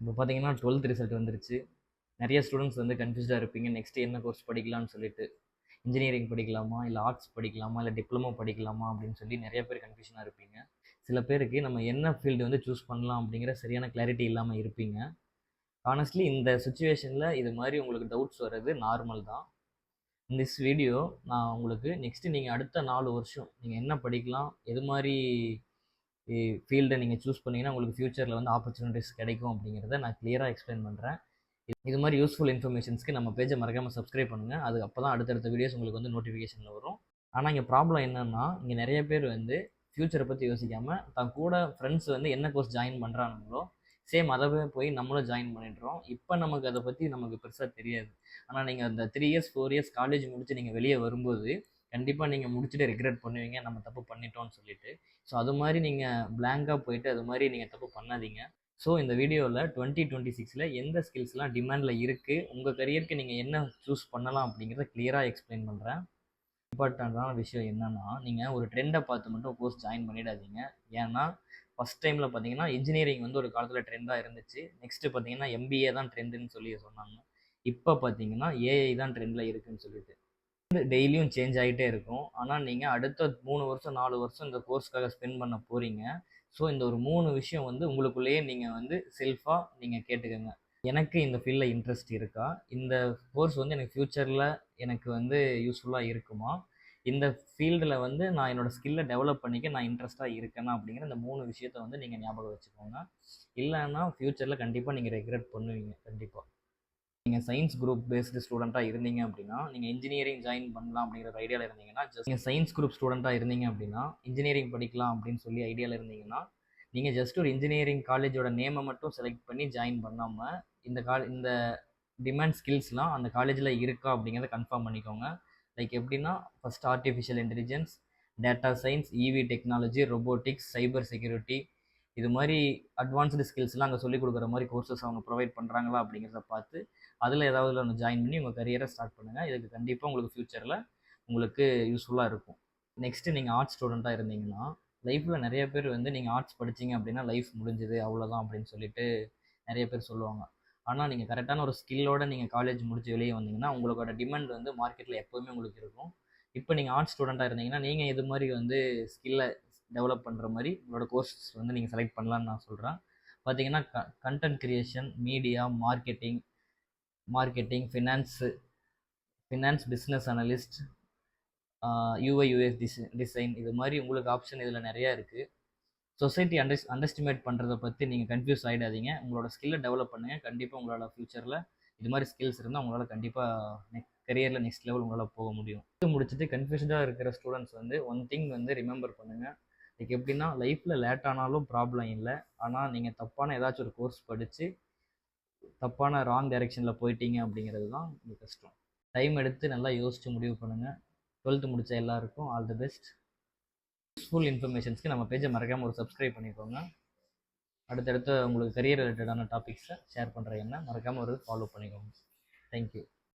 இப்போ பார்த்தீங்கன்னா 12th result வந்துருச்சு. நிறைய ஸ்டூடெண்ட்ஸ் வந்து கன்ஃப்யூஸ்டா இருப்பீங்க. நெக்ஸ்ட் என்ன கோர்ஸ் படிக்கலாம்னு சொல்லிட்டு. இன்ஜினியரிங் படிக்கலாமா? இல்ல ஆர்ட்ஸ் படிக்கலாமா? இல்ல டிப்ளமோ படிக்கலாமா? அப்படின்னு சொல்லி நிறைய பேர் கன்ஃப்யூஷனா இருப்பீங்க. சில பேருக்கு நம்ம என்ன ஃபீல்டு வந்து சூஸ் பண்ணலாம் அப்படிங்கிற சரியான கிளாரிட்டி இல்லாம இருப்பீங்க. ஹானஸ்ட்லி இந்த சிச்சுவேஷன்ல இது மாரி உங்களுக்கு டவுட்ஸ் வர்றது நார்மல் தான். இன் திஸ் வீடியோ நான் உங்களுக்கு நெக்ஸ்ட் நீங்க அடுத்த 4 வருஷம் நீங்க என்ன படிக்கலாம்? எது மாரி ஃபீல்ட நீங்க சூஸ் பண்ணீங்கன்னா உங்களுக்கு ஃபியூச்சர்ல வந்து ஆப்பர்ச்சுனிட்டீஸ் கிடைக்கும் அப்படிங்கிறத நான் கிளியரா எக்ஸ்பிளைன் பண்றேன். இது மாதிரி யூஸ்ஃபுல் இன்ஃபர்மேஷன்ஸ்க்கு நம்ம பேஜை மறக்காம சப்ஸ்கிரைப் பண்ணுங்க. அது அப்பதான் அடுத்தடுத்த வீடியோஸ் உங்களுக்கு வந்து நோட்டிஃபிகேஷன்ல வரும். ஆனா இங்க ப்ராப்ளம் என்னன்னா, இங்க நிறைய பேர் வந்து ஃபியூச்சரை பத்தி யோசிக்காம தன் கூட ஃப்ரெண்ட்ஸ் வந்து என்ன கோர்ஸ் ஜாயின் பண்றானுங்களோ சேம் அதவே போய் நம்மளும் ஜாயின் பண்ணிடுறோம். இப்போ நமக்கு அதை பத்தி நமக்கு பெருசா தெரியாது. ஆனா நீங்க அந்த 3 இயர்ஸ் 4 இயர்ஸ் காலேஜ் முடிச்சு நீங்க வெளியே வரும்போது கண்டிப்பா நீங்க முடிச்சுட்டு ரெக்ரெட் பண்ணுவீங்க, நம்ம தப்பு பண்ணிட்டோம்னு சொல்லிட்டு. ஸோ அது மாதிரி நீங்க பிளாங்கா போயிட்டு அது மாதிரி நீங்க தப்பு பண்ணாதீங்க. ஸோ இந்த வீடியோவில் 2026ல் எந்த ஸ்கில்ஸ்லாம் டிமாண்டில் இருக்குது, உங்கள் கரியருக்கு நீங்கள் என்ன சூஸ் பண்ணலாம் அப்படிங்கிறத கிளியராக எக்ஸ்பிளைன் பண்ணுறேன். இம்பார்ட்டண்ட்டான விஷயம் என்னென்னா, நீங்கள் ஒரு ட்ரெண்டை பார்த்து மட்டும் கோர்ஸ் ஜாயின் பண்ணிடாதீங்க. ஏன்னா ஃபஸ்ட் டைமில் பார்த்தீங்கன்னா இன்ஜினியரிங் வந்து ஒரு காலத்தில் ட்ரெண்டாக இருந்துச்சு. நெக்ஸ்ட்டு பார்த்தீங்கன்னா எம்பிஏ தான் ட்ரெண்டுன்னு சொல்லி சொன்னாங்க. இப்போ பார்த்தீங்கன்னா ஏஐ தான் ட்ரெண்டில் இருக்குதுன்னு சொல்லிட்டு டெய்லியும் சேஞ்ச் ஆகிட்டே இருக்கும். ஆனால் நீங்கள் அடுத்த 3 வருஷம் 4 வருஷம் இந்த கோர்ஸ்க்காக ஸ்பெண்ட் பண்ண போகிறீங்க. ஸோ இந்த ஒரு 3 விஷயம் வந்து உங்களுக்குள்ளேயே நீங்கள் வந்து செல்ஃபாக நீங்கள் கேட்டுக்கோங்க. எனக்கு இந்த ஃபீல்டில் இன்ட்ரெஸ்ட் இருக்கா? இந்த கோர்ஸ் வந்து எனக்கு ஃப்யூச்சரில் எனக்கு வந்து யூஸ்ஃபுல்லாக இருக்குமா? இந்த ஃபீல்டில் வந்து நான் என்னோடய ஸ்கில்லை டெவலப் பண்ணிக்க நான் இன்ட்ரெஸ்ட்டாக இருக்கேனா? அப்படிங்கிற இந்த 3 விஷயத்த வந்து நீங்கள் ஞாபகம் வச்சுக்கோங்க. இல்லைன்னா ஃப்யூச்சரில் கண்டிப்பாக நீங்கள் ரெக்ரெட் பண்ணுவீங்க கண்டிப்பாக. நீங்கள் சயின்ஸ் குரூப் பேஸ்டு ஸ்டூடெண்ட்டாக இருந்தீங்க அப்படின்னா, நீங்கள் இன்ஜினியரிங் ஜாயின் பண்ணலாம் அப்படிங்கிற ஒரு ஐடியாவில் இருந்தீங்கன்னா, ஜஸ்ட் நீங்கள் சயின்ஸ் குரூப் ஸ்டூடெண்ட்டாக இருந்தீங்க அப்படின்னா, இன்ஜினியரிங் படிக்கலாம் அப்படின்னு சொல்லி ஐடியாவில் இருந்தீங்கன்னா, நீங்கள் ஜஸ்ட் ஒரு இன்ஜினியரிங் காலேஜோட நேமை மட்டும் செலக்ட் பண்ணி ஜாயின் பண்ணாமல், இந்த டிமாண்ட் ஸ்கில்ஸ்லாம் அந்த காலேஜில் இருக்கா அப்படிங்கிறத கன்ஃபார்ம் பண்ணிக்கோங்க. லைக் எப்படின்னா, first artificial intelligence, data science, EV technology, robotics, cyber security, இது மாதிரி அட்வான்ஸ்டு ஸ்கில்ஸ்லாம் அங்கே சொல்லிக் கொடுக்குற மாதிரி கோர்சஸ் அவங்க ப்ரொவைட் பண்ணுறாங்களா அப்படிங்கிறத பார்த்து அதில் ஏதாவது ஒன்று ஜாயின் பண்ணி உங்கள் கரியரை ஸ்டார்ட் பண்ணுங்கள். இதுக்கு கண்டிப்பாக உங்களுக்கு ஃப்யூச்சரில் உங்களுக்கு யூஸ்ஃபுல்லாக இருக்கும். நெக்ஸ்ட்டு நீங்கள் ஆர்ட்ஸ் ஸ்டூடெண்ட்டாக இருந்தீங்கன்னா, லைஃப்பில் நிறைய பேர் வந்து நீங்கள் ஆர்ட்ஸ் படிச்சிங்க அப்படின்னா லைஃப் முடிஞ்சுது அவ்வளோதான் அப்படின்னு சொல்லிட்டு நிறைய பேர் சொல்லுவாங்க. ஆனால் நீங்கள் கரெக்டான ஒரு ஸ்கில்லோட நீங்கள் காலேஜ் முடிச்சு வெளியே வந்தீங்கன்னா உங்களோட டிமாண்ட் வந்து மார்க்கெட்டில் எப்போவுமே உங்களுக்கு இருக்கும். இப்போ நீங்கள் ஆர்ட்ஸ் ஸ்டூடெண்ட்டாக இருந்தீங்கன்னா நீங்கள் இது மாதிரி வந்து ஸ்கில்லை டெவலப் பண்ணுற மாதிரி உங்களோட கோர்ஸ் வந்து நீங்கள் செலக்ட் பண்ணலான்னு நான் சொல்கிறேன். பார்த்தீங்கன்னா content creation, media, marketing, finance, business analyst, UI US design, இது மாதிரி உங்களுக்கு ஆப்ஷன் இதில் நிறையா இருக்குது. சொசைட்டி அண்டர்ஸ்டிமேட் பண்ணுறதை பற்றி நீங்கள் கன்ஃபியூஸ் ஆகிடாதீங்க. உங்களோட ஸ்கில்லை டெவலப் பண்ணுங்கள். கண்டிப்பாக உங்களோட ஃப்யூச்சரில் இது மாதிரி ஸ்கில்ஸ் இருந்தால் உங்களால் கண்டிப்பாக கரியரில் நெக்ஸ்ட் லெவல் உங்களால் போக முடியும். இது முடிச்சுட்டு கன்ஃபியூஸ்டாக இருக்கிற ஸ்டூடெண்ட்ஸ் வந்து ஒன் திங் வந்து ரிமெம்பர் பண்ணுங்கள். லைக் எப்படின்னா, லைஃப்பில் லேட் ஆனாலும் ப்ராப்ளம் இல்லை. ஆனால் நீங்கள் தப்பான ஏதாச்சும் ஒரு கோர்ஸ் படித்து தப்பான ராங் டைரெக்ஷனில் போயிட்டீங்க அப்படிங்கிறது தான் உங்களுக்கு கஷ்டம். டைம் எடுத்து நல்லா யோசித்து முடிவு பண்ணுங்கள். 12th முடித்த எல்லாருக்கும் ஆல் தி பெஸ்ட். யூஸ்ஃபுல் இன்ஃபர்மேஷன்ஸ்க்கு நம்ம பேஜை மறக்காமல் ஒரு சப்ஸ்கிரைப் பண்ணிக்கோங்க. அடுத்தடுத்து உங்களுக்கு கரியர் ரிலேட்டடான டாபிக்ஸை ஷேர் பண்ணுற என்ன மறக்காமல் ஒரு ஃபாலோ பண்ணிக்கோங்க. தேங்க்யூ.